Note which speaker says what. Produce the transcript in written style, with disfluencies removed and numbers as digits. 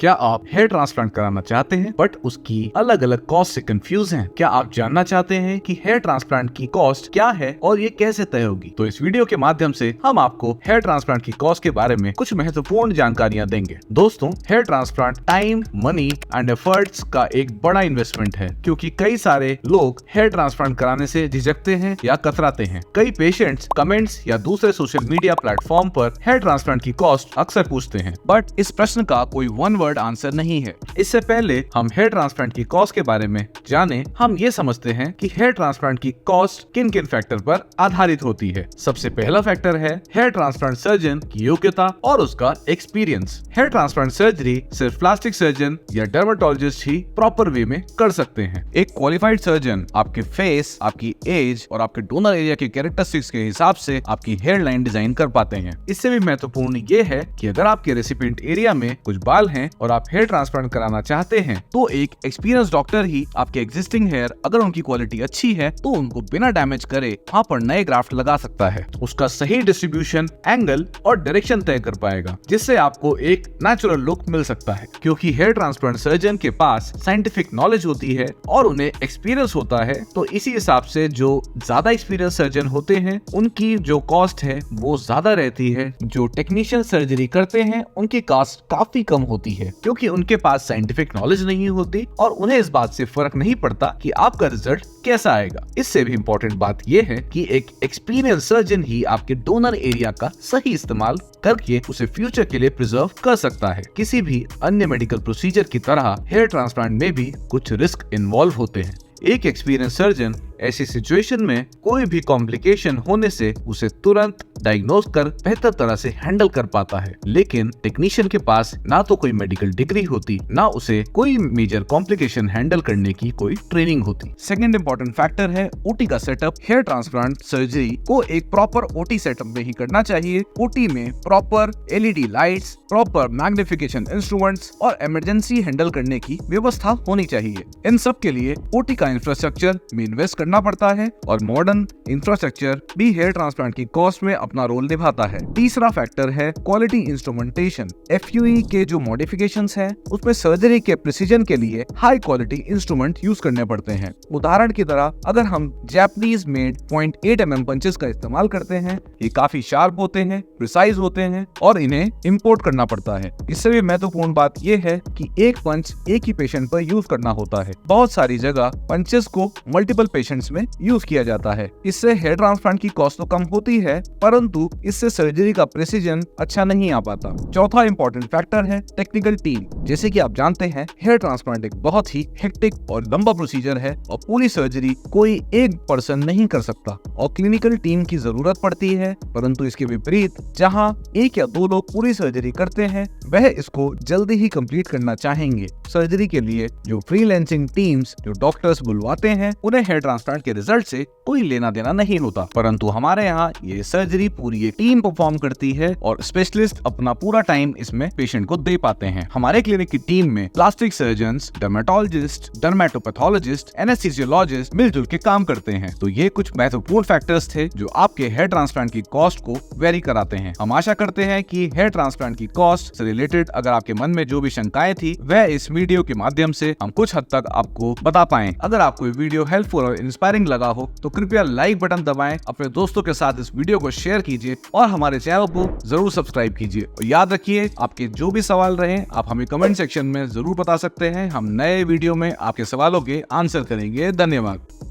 Speaker 1: क्या आप hair transplant कराना चाहते हैं बट उसकी अलग अलग कॉस्ट से कंफ्यूज हैं? क्या आप जानना चाहते हैं कि हेयर ट्रांसप्लांट की कॉस्ट क्या है और ये कैसे तय होगी? तो इस वीडियो के माध्यम से हम आपको हेयर ट्रांसप्लांट की कॉस्ट के बारे में कुछ महत्वपूर्ण जानकारियां देंगे। दोस्तों, hair transplant time, money and efforts का एक बड़ा इन्वेस्टमेंट है, क्योंकि कई सारे लोग हेयर ट्रांसप्लांट कराने से झिझकते हैं या कतराते हैं। कई पेशेंट्स कमेंट्स या दूसरे सोशल मीडिया प्लेटफॉर्म पर हेयर ट्रांसप्लांट की कॉस्ट अक्सर पूछते हैं, बट इस प्रश्न का कोई वन वर्ड आंसर नहीं है। इससे पहले हम हेयर ट्रांसप्लांट की कॉस्ट के बारे में जाने, हम ये समझते हैं कि हेयर ट्रांसप्लांट की कॉस्ट किन किन फैक्टर पर आधारित होती है। सबसे पहला फैक्टर है हेयर ट्रांसप्लांट सर्जन की योग्यता और उसका एक्सपीरियंस। हेयर ट्रांसप्लांट सर्जरी सिर्फ प्लास्टिक सर्जन या डर्मेटोलॉजिस्ट ही प्रॉपर वे में कर सकते हैं। एक क्वालिफाइड सर्जन आपके फेस, आपकी एज और आपके डोनर एरिया के कैरेक्टरिस्टिक्स के हिसाब से आपकी हेयर लाइन डिजाइन कर पाते हैं। इससे भी महत्वपूर्ण ये है कि अगर आपके रेसिपिएंट एरिया में कुछ बाल हैं और आप हेयर ट्रांसप्लांट कराना चाहते हैं, तो एक एक्सपीरियंस डॉक्टर ही आपके एग्जिस्टिंग हेयर, अगर उनकी क्वालिटी अच्छी है, तो उनको बिना डैमेज करे वहाँ पर नए ग्राफ्ट लगा सकता है। उसका सही डिस्ट्रीब्यूशन, एंगल और डायरेक्शन तय कर पाएगा, जिससे आपको एक नेचुरल लुक मिल सकता है। क्योंकि हेयर ट्रांसप्लांट सर्जन के पास साइंटिफिक नॉलेज होती है और उन्हें एक्सपीरियंस होता है, तो इसी हिसाब से जो ज्यादा एक्सपीरियंस सर्जन होते हैं उनकी जो कॉस्ट है वो ज्यादा रहती है। जो टेक्नीशियन सर्जरी करते हैं उनकी कॉस्ट काफी कम होती है, क्योंकि उनके पास साइंटिफिक नॉलेज नहीं होती और उन्हें इस बात से फर्क नहीं पड़ता कि आपका रिजल्ट कैसा आएगा। इससे भी इम्पोर्टेंट बात यह है कि एक एक्सपीरियंस सर्जन ही आपके डोनर एरिया का सही इस्तेमाल करके उसे फ्यूचर के लिए प्रिजर्व कर सकता है। किसी भी अन्य मेडिकल प्रोसीजर की तरह हेयर ट्रांसप्लांट में भी कुछ रिस्क इन्वॉल्व होते हैं। एक एक्सपीरियंस सर्जन ऐसी सिचुएशन में कोई भी कॉम्प्लिकेशन होने से उसे तुरंत डायग्नोज कर बेहतर तरह से हैंडल कर पाता है, लेकिन टेक्नीशियन के पास ना तो कोई मेडिकल डिग्री होती, ना उसे कोई मेजर कॉम्प्लिकेशन हैंडल करने की कोई ट्रेनिंग होती। सेकंड इंपॉर्टेंट फैक्टर है ओटी का सेटअप। हेयर ट्रांसप्लांट सर्जरी को एक प्रॉपर ओटी सेटअप में ही करना चाहिए। ओटी में proper LED lights, proper magnification instruments और इमरजेंसी हैंडल करने की व्यवस्था होनी चाहिए। इन सब के लिए ओटी का इंफ्रास्ट्रक्चर में इन्वेस्ट करना पड़ता है और मॉडर्न इंफ्रास्ट्रक्चर भी हेयर ट्रांसप्लांट की कॉस्ट में अपना रोल निभाता है। तीसरा फैक्टर है क्वालिटी इंस्ट्रूमेंटेशन। एफयूई के जो मॉडिफिकेशंस हैं, उसमें सर्जरी के प्रिसीजन के लिए हाई क्वालिटी इंस्ट्रूमेंट यूज करने पड़ते हैं। उदाहरण की तरह अगर हम जापानीज मेड 0.8 mm पंचेस का इस्तेमाल करते हैं, ये काफी शार्प होते हैं, प्रिसाइज होते हैं और इन्हें इम्पोर्ट करना पड़ता है। इससे भी महत्वपूर्ण बात यह है कि एक पंच एक ही पेशेंट पर यूज करना होता है। बहुत सारी जगह पंचेस को मल्टीपल पेशेंट्स में यूज किया जाता है। इससे हेयर ट्रांसप्लांट की कॉस्ट तो कम होती है, परंतु इससे सर्जरी का प्रिसीजन अच्छा नहीं आ पाता। चौथा इंपॉर्टेंट फैक्टर है टेक्निकल टीम। जैसे कि आप जानते हैं, हेयर ट्रांसप्लांट एक बहुत ही हेक्टिक और लंबा प्रोसीजर है और पूरी सर्जरी कोई एक पर्सन नहीं कर सकता और क्लिनिकल टीम की जरूरत पड़ती है। परंतु इसके विपरीत, जहां एक या दो लोग पूरी सर्जरी करते हैं, वह इसको जल्दी ही कंप्लीट करना चाहेंगे। सर्जरी के लिए जो फ्रीलांसिंग टीम्स, जो डॉक्टर्स बुलवाते हैं, उन्हें हेयर ट्रांसप्लांट के रिजल्ट से कोई लेना देना नहीं होता। परंतु हमारे यहाँ ये सर्जरी पूरी ये टीम परफॉर्म करती है और स्पेशलिस्ट अपना पूरा टाइम इसमें पेशेंट को दे पाते हैं। हमारे क्लिनिक की टीम में प्लास्टिक सर्जन्स, डर्मेटोलॉजिस्ट, डर्मेटोपैथोलॉजिस्ट, एनेस्थीसियोलॉजिस्ट मिलजुल के काम करते हैं। तो ये कुछ महत्वपूर्ण फैक्टर्स थे जो आपके हेयर ट्रांसप्लांट की कॉस्ट को वेरी कराते हैं। हम आशा करते हैं कि हेयर ट्रांसप्लांट की कॉस्ट से रिलेटेड अगर आपके मन में जो भी शंकाएं थी, वह इस वीडियो के माध्यम से हम कुछ हद तक आपको बता पाए। अगर आपको वीडियो हेल्पफुल और इंस्पायरिंग लगा हो तो कृपया लाइक बटन दबाएं, अपने दोस्तों के साथ इस वीडियो को शेयर कीजिए और हमारे चैनल को जरूर सब्सक्राइब कीजिए। और याद रखिए, आपके जो भी सवाल रहे आप हमें कमेंट सेक्शन में जरूर बता सकते हैं। हम नए वीडियो में आपके सवालों के आंसर करेंगे। धन्यवाद।